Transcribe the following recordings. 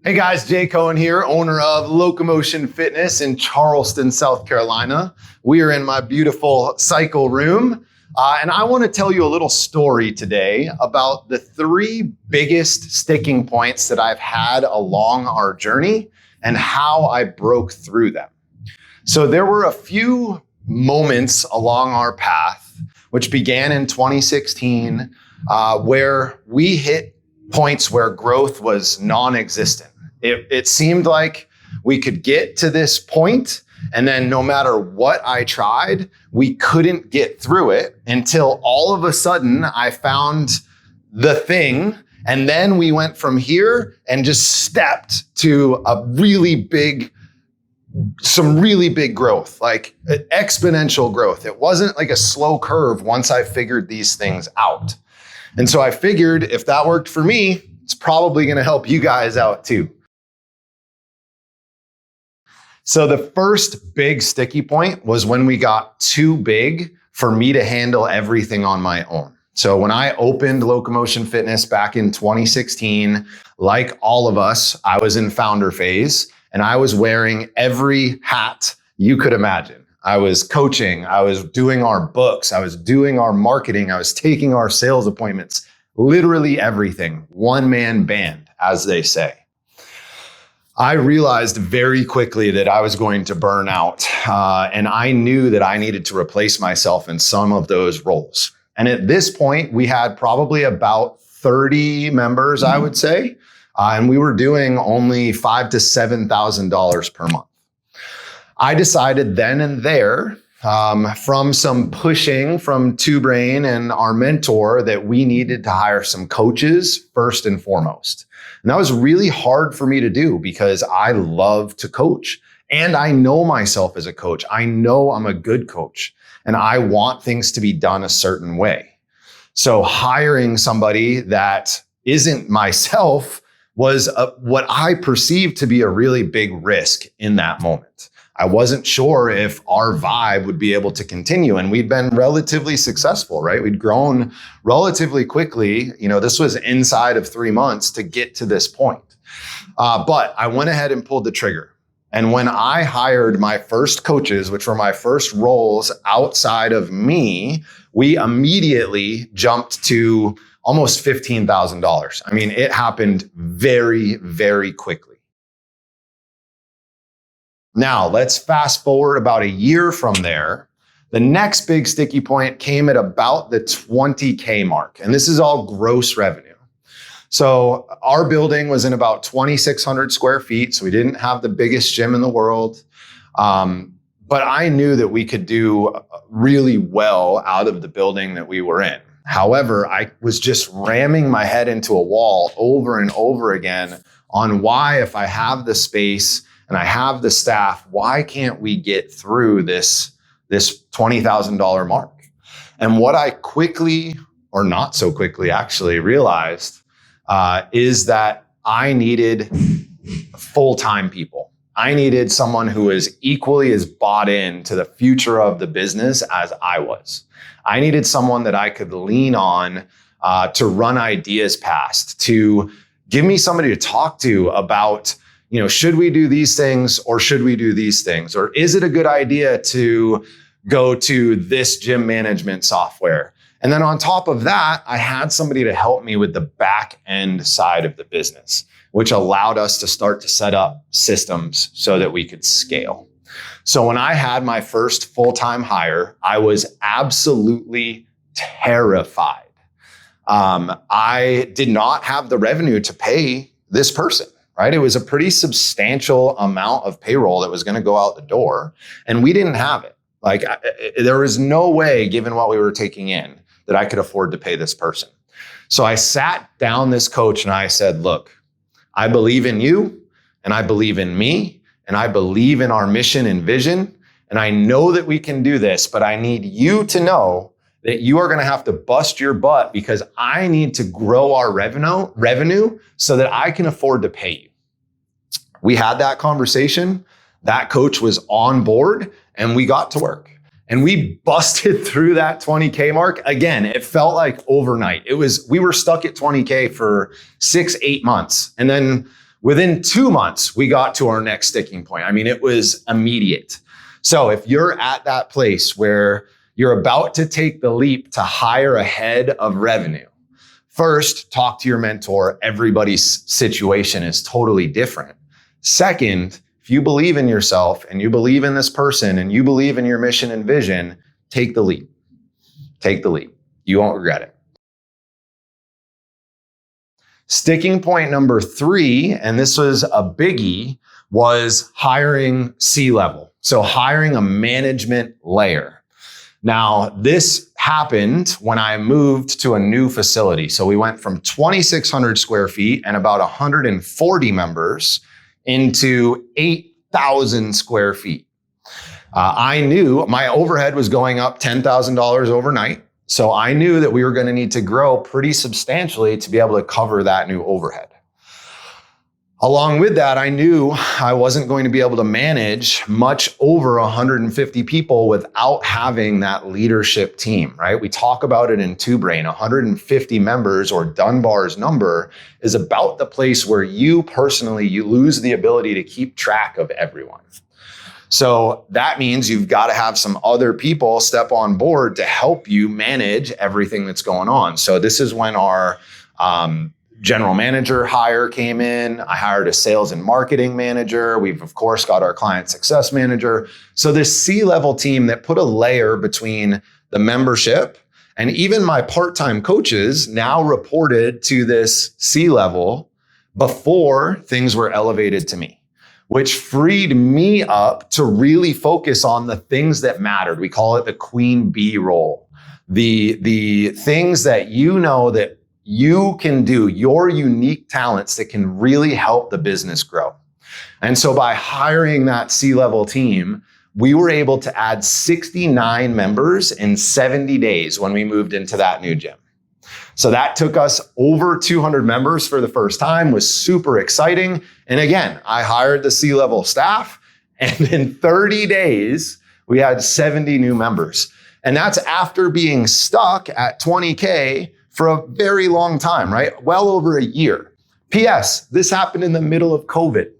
Hey guys, Jay Cohen here, owner of Locomotion Fitness in Charleston, South Carolina. We are in my beautiful cycle room, and I want to tell you a little story today about the 3 biggest sticking points that I've had along our journey and how I broke through them. So there were a few moments along our path, which began in 2016, where we hit points where growth was non-existent. It seemed like we could get to this point, and then no matter what I tried, we couldn't get through it until all of a sudden I found the thing. And then we went from here and just stepped to some really big growth, like exponential growth. It wasn't like a slow curve once I figured these things out. And so I figured if that worked for me, it's probably going to help you guys out too. So the first big sticky point was when we got too big for me to handle everything on my own. So when I opened Locomotion Fitness back in 2016, like all of us, I was in founder phase and I was wearing every hat you could imagine. I was coaching, I was doing our books, I was doing our marketing, I was taking our sales appointments, literally everything. One-man band, as they say. I realized very quickly that I was going to burn out, and I knew that I needed to replace myself in some of those roles. And at this point, we had probably about 30 members, I would say, and we were doing only $5,000 to $7,000 per month. I decided then and there, from some pushing from Two Brain and our mentor, that we needed to hire some coaches first and foremost. And that was really hard for me to do because I love to coach and I know myself as a coach. I know I'm a good coach and I want things to be done a certain way. So hiring somebody that isn't myself was what I perceived to be a really big risk in that moment. I wasn't sure if our vibe would be able to continue, and we'd been relatively successful, right? We'd grown relatively quickly. This was inside of 3 months to get to this point. But I went ahead and pulled the trigger. And when I hired my first coaches, which were my first roles outside of me, we immediately jumped to almost $15,000. I mean, it happened very, very quickly. Now, let's fast forward about a year from there. The next big sticky point came at about the 20K mark, and this is all gross revenue. So our building was in about 2,600 square feet, so we didn't have the biggest gym in the world. But I knew that we could do really well out of the building that we were in. However, I was just ramming my head into a wall over and over again on why, if I have the space and I have the staff, why can't we get through this $20,000 mark? And what I quickly, or not so quickly actually, realized is that I needed full-time people. I needed someone who was equally as bought in to the future of the business as I was. I needed someone that I could lean on to run ideas past, to give me somebody to talk to about, should we do these things or should we do these things? Or is it a good idea to go to this gym management software? And then on top of that, I had somebody to help me with the back end side of the business, which allowed us to start to set up systems so that we could scale. So when I had my first full-time hire, I was absolutely terrified. I did not have the revenue to pay this person. Right? It was a pretty substantial amount of payroll that was going to go out the door, and we didn't have it. There was no way, given what we were taking in, that I could afford to pay this person. So I sat down this coach and I said, look, I believe in you and I believe in me and I believe in our mission and vision. And I know that we can do this, but I need you to know that you are going to have to bust your butt because I need to grow our revenue so that I can afford to pay you. We had that conversation. That coach was on board and we got to work. And we busted through that 20K mark. Again, it felt like overnight. We were stuck at 20K for 6-8 months. And then Within 2 months, we got to our next sticking point. I mean, it was immediate. So if you're at that place where you're about to take the leap to hire ahead of revenue, first, talk to your mentor. Everybody's situation is totally different. Second, if you believe in yourself and you believe in this person and you believe in your mission and vision, take the leap. Take the leap. You won't regret it. Sticking point number 3, and this was a biggie, was hiring C-level. So hiring a management layer. Now, this happened when I moved to a new facility. So we went from 2,600 square feet and about 140 members into 8,000 square feet. I knew my overhead was going up $10,000 overnight. So I knew that we were going to need to grow pretty substantially to be able to cover that new overhead. Along with that, I knew I wasn't going to be able to manage much over 150 people without having that leadership team, right? We talk about it in Two Brain. 150 members, or Dunbar's number, is about the place where you personally, you lose the ability to keep track of everyone. So that means you've got to have some other people step on board to help you manage everything that's going on. So this is when our general manager hire came in. I hired a sales and marketing manager. We've, of course, got our client success manager. So this C-level team that put a layer between the membership and even my part-time coaches now reported to this C-level before things were elevated to me, which freed me up to really focus on the things that mattered. We call it the queen bee role. The things that you know that you can do, your unique talents that can really help the business grow. And so by hiring that C-level team, we were able to add 69 members in 70 days when we moved into that new gym. So that took us over 200 members for the first time, was super exciting. And again, I hired the C-level staff, and in 30 days, we had 70 new members. And that's after being stuck at 20K for a very long time, right? Well over a year. P.S. This happened in the middle of COVID.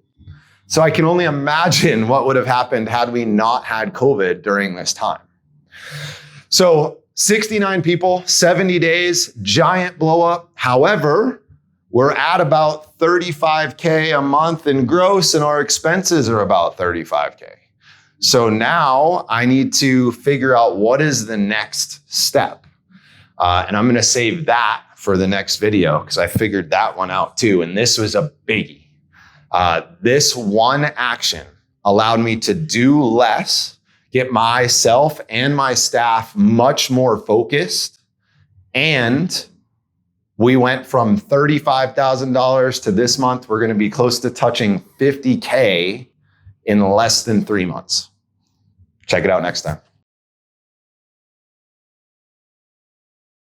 So I can only imagine what would have happened had we not had COVID during this time. So 69 people, 70 days, giant blow up. However, we're at about 35K a month in gross and our expenses are about 35K. So now I need to figure out what is the next step. And I'm going to save that for the next video because I figured that one out too. And this was a biggie. This one action allowed me to do less, get myself and my staff much more focused. And we went from $35,000 to this month, we're going to be close to touching 50K in less than 3 months. Check it out next time.